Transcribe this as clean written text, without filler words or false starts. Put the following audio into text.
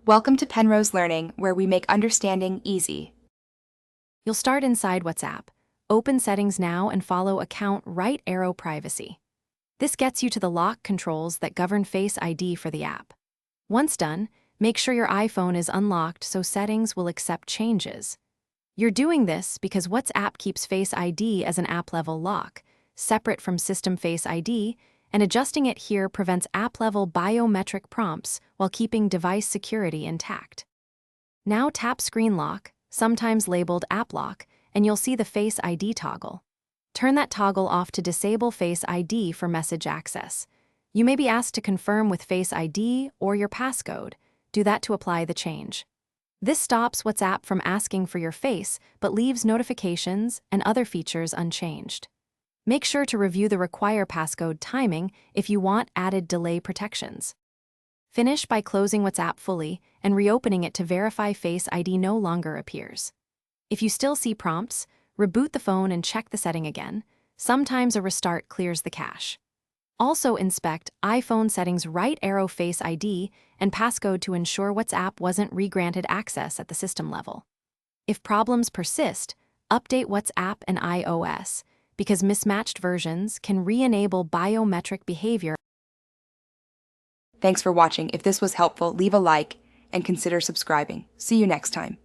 Welcome to Penrose Learning, where we make understanding easy. You'll start inside WhatsApp. Open Settings now and follow Account Right Arrow Privacy. This gets you to the lock controls that govern Face ID for the app. Once done, make sure your iPhone is unlocked so settings will accept changes. You're doing this because WhatsApp keeps Face ID as an app-level lock, separate from System Face ID, and adjusting it here prevents app-level biometric prompts while keeping device security intact. Now tap Screen Lock, sometimes labeled App Lock, and you'll see the Face ID toggle. Turn that toggle off to disable Face ID for message access. You may be asked to confirm with Face ID or your passcode. Do that to apply the change. This stops WhatsApp from asking for your face, but leaves notifications and other features unchanged. Make sure to review the Require Passcode timing if you want added delay protections. Finish by closing WhatsApp fully and reopening it to verify Face ID no longer appears. If you still see prompts, reboot the phone and check the setting again. Sometimes a restart clears the cache. Also inspect iPhone settings right arrow Face ID and passcode to ensure WhatsApp wasn't re-granted access at the system level. If problems persist, update WhatsApp and iOS, because mismatched versions can re-enable biometric behavior. Thanks for watching. If this was helpful, leave a like and consider subscribing. See you next time.